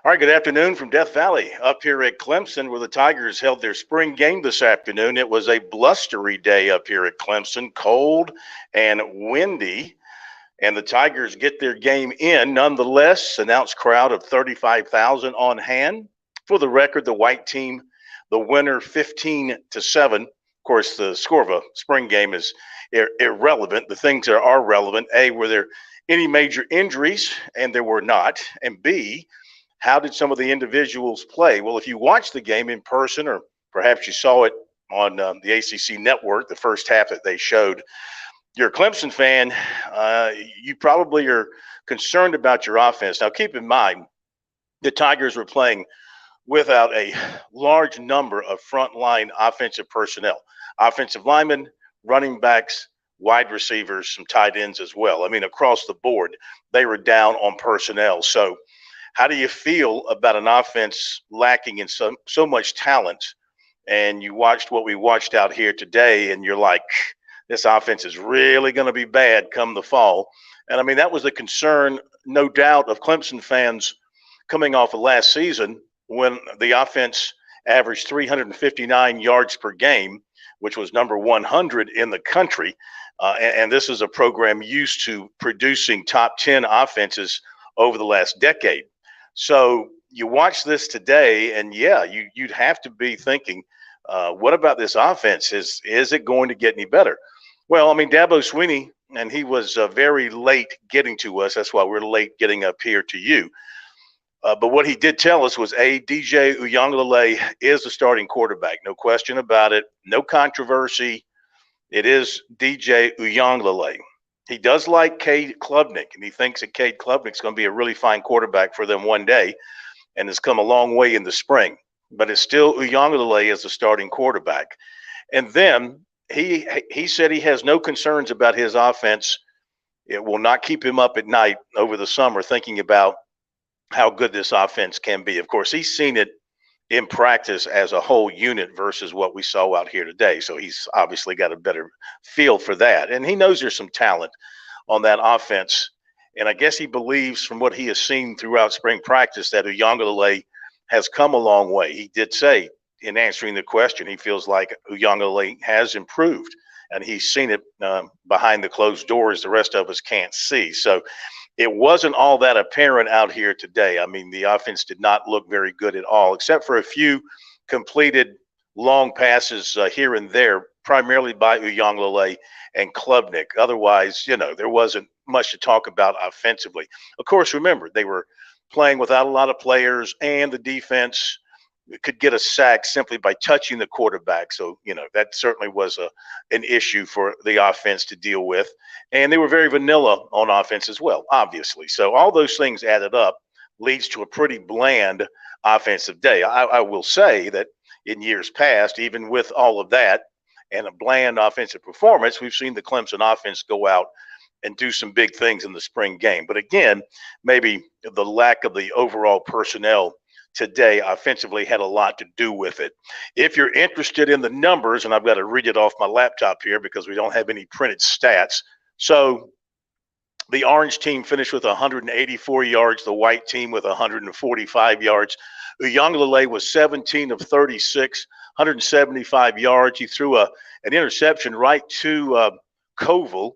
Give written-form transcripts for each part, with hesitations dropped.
All right, good afternoon from Death Valley up here at Clemson, where the Tigers held their spring game this afternoon. It was a blustery day up here at Clemson, cold and windy, and the Tigers get their game in. Nonetheless, announced crowd of 35,000 on hand. For the record, the white team, the winner 15-7. Of course, the score of a spring game is irrelevant. The things that are relevant, A, were there any major injuries? And there were not. And B, how did some of the individuals play? Well, if you watched the game in person, or perhaps you saw it on the ACC network, the first half that they showed, you're a Clemson fan, you probably are concerned about your offense. Now, keep in mind, the Tigers were playing without a large number of frontline offensive personnel, offensive linemen, running backs, wide receivers, some tight ends as well. I mean, across the board, they were down on personnel. So how do you feel about an offense lacking in so much talent? And you watched what we watched out here today, and you're like, this offense is really going to be bad come the fall. And I mean, that was the concern, no doubt, of Clemson fans coming off of last season when the offense averaged 359 yards per game, which was number 100 in the country. And this is a program used to producing top 10 offenses over the last decade. So you watch this today, and yeah, you'd have to be thinking, what about this offense? Is it going to get any better? Well, I mean, Dabo Swinney, and he was very late getting to us. That's why we're late getting up here to you. But what he did tell us was, DJ Uiagalelei is the starting quarterback. No question about it. No controversy. It is DJ Uiagalelei. He does like Cade Klubnik, and he thinks that Cade Klubnik is going to be a really fine quarterback for them one day, and has come a long way in the spring. But it's still Uiagalelei as the starting quarterback. And then he said he has no concerns about his offense. It will not keep him up at night over the summer thinking about how good this offense can be. Of course, he's seen it in practice as a whole unit versus what we saw out here today. So he's obviously got a better feel for that. And he knows there's some talent on that offense. And I guess he believes from what he has seen throughout spring practice that Uiagalelei has come a long way. He did say in answering the question, he feels like Uiagalelei has improved, and he's seen it behind the closed doors the rest of us can't see. So it wasn't all that apparent out here today. I mean, the offense did not look very good at all, except for a few completed long passes here and there, primarily by Uiagalelei and Klubnik. Otherwise, there wasn't much to talk about offensively. Of course, remember, they were playing without a lot of players, and the defense could get a sack simply by touching the quarterback. So, that certainly was an issue for the offense to deal with. And they were very vanilla on offense as well, obviously. So all those things added up leads to a pretty bland offensive day. I will say that in years past, even with all of that and a bland offensive performance, we've seen the Clemson offense go out and do some big things in the spring game. But again, maybe the lack of the overall personnel today offensively had a lot to do with it. If you're interested in the numbers, and I've got to read it off my laptop here because we don't have any printed stats. So the orange team finished with 184 yards, the white team with 145 yards. Uiagalelei was 17 of 36, 175 yards. He threw an interception right to Koval.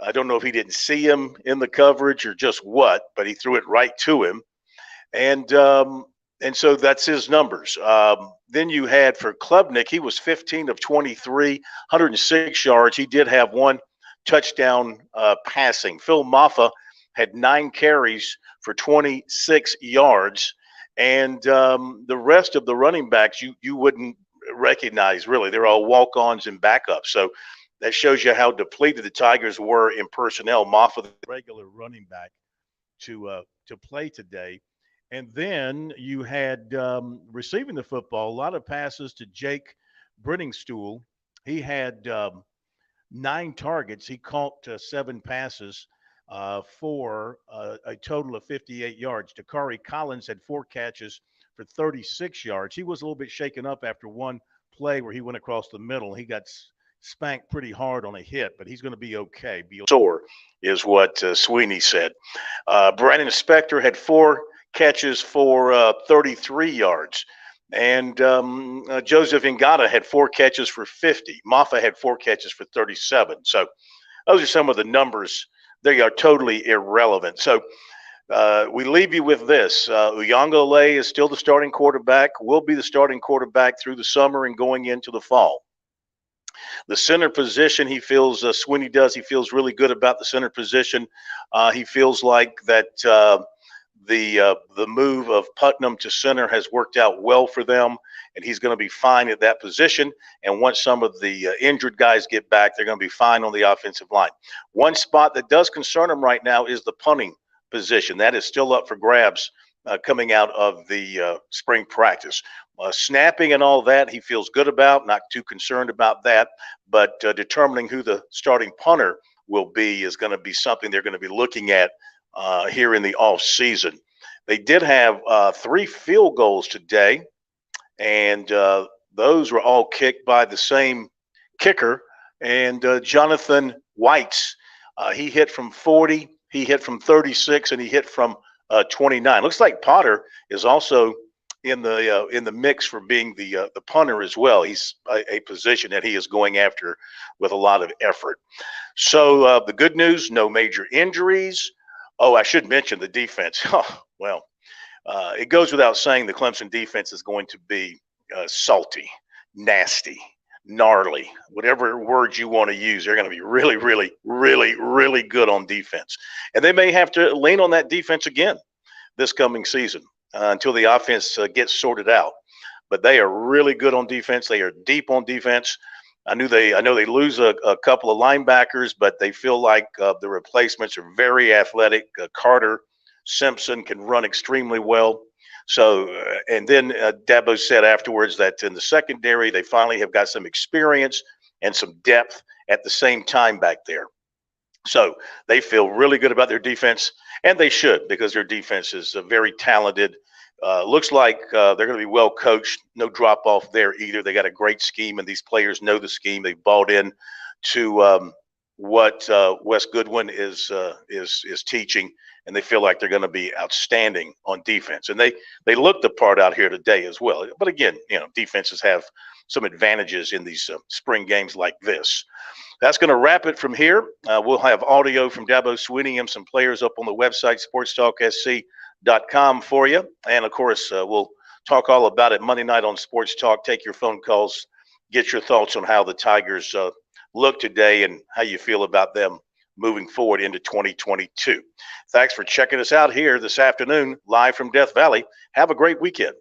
I don't know if he didn't see him in the coverage or just what, but he threw it right to him. And so that's his numbers. Then you had for Klubnik, he was 15 of 23, 106 yards. He did have one touchdown passing. Phil Maffa had 9 carries for 26 yards. And the rest of the running backs you wouldn't recognize, really. They're all walk-ons and backups. So that shows you how depleted the Tigers were in personnel. Maffa, the regular running back, to play today. And then you had receiving the football, a lot of passes to Jake Brenningstool. He had 9 targets. He caught 7 passes for a total of 58 yards. Dakari Collins had 4 catches for 36 yards. He was a little bit shaken up after one play where he went across the middle. He got spanked pretty hard on a hit, but he's going to be okay. Be sore is what Sweeney said. Brandon Spector had 4 catches for 33 yards. And Joseph Ngata had 4 catches for 50. Maffa had 4 catches for 37. So those are some of the numbers. They are totally irrelevant. So we leave you with this. Uyanga Ole is still the starting quarterback, will be the starting quarterback through the summer and going into the fall. The center position, he feels, Swinney does, he feels really good about the center position. He feels like that the move of Putnam to center has worked out well for them, and he's going to be fine at that position. And once some of the injured guys get back, they're going to be fine on the offensive line. One spot that does concern him right now is the punting position. That is still up for grabs coming out of the spring practice. Snapping and all that, he feels good about, not too concerned about that, but determining who the starting punter will be is going to be something they're going to be looking at here in the off season. They did have 3 field goals today, and those were all kicked by the same kicker. And Jonathan Whites, he hit from 40, he hit from 36, and he hit from 29. Looks like Potter is also in the mix for being the punter as well. He's a position that he is going after with a lot of effort. So the good news: no major injuries. Oh, I should mention the defense. Oh, well, it goes without saying the Clemson defense is going to be salty, nasty, gnarly, whatever words you want to use. They're going to be really, really, really, really good on defense. And they may have to lean on that defense again this coming season until the offense gets sorted out. But they are really good on defense. They are deep on defense. I know they lose a couple of linebackers, but they feel like the replacements are very athletic. Carter Simpson can run extremely well. So, and then Dabo said afterwards that in the secondary, they finally have got some experience and some depth at the same time back there. So they feel really good about their defense, and they should, because their defense is very talented. Looks like they're going to be well coached. No drop off there either. They got a great scheme, and these players know the scheme. They bought in to what Wes Goodwin is teaching, and they feel like they're going to be outstanding on defense. And they look the part out here today as well. But again, defenses have some advantages in these spring games like this. That's going to wrap it from here. We'll have audio from Dabo Swinney and some players up on the website, sportstalksc.com for you. And, of course, we'll talk all about it Monday night on Sports Talk. Take your phone calls, get your thoughts on how the Tigers look today and how you feel about them moving forward into 2022. Thanks for checking us out here this afternoon, live from Death Valley. Have a great weekend.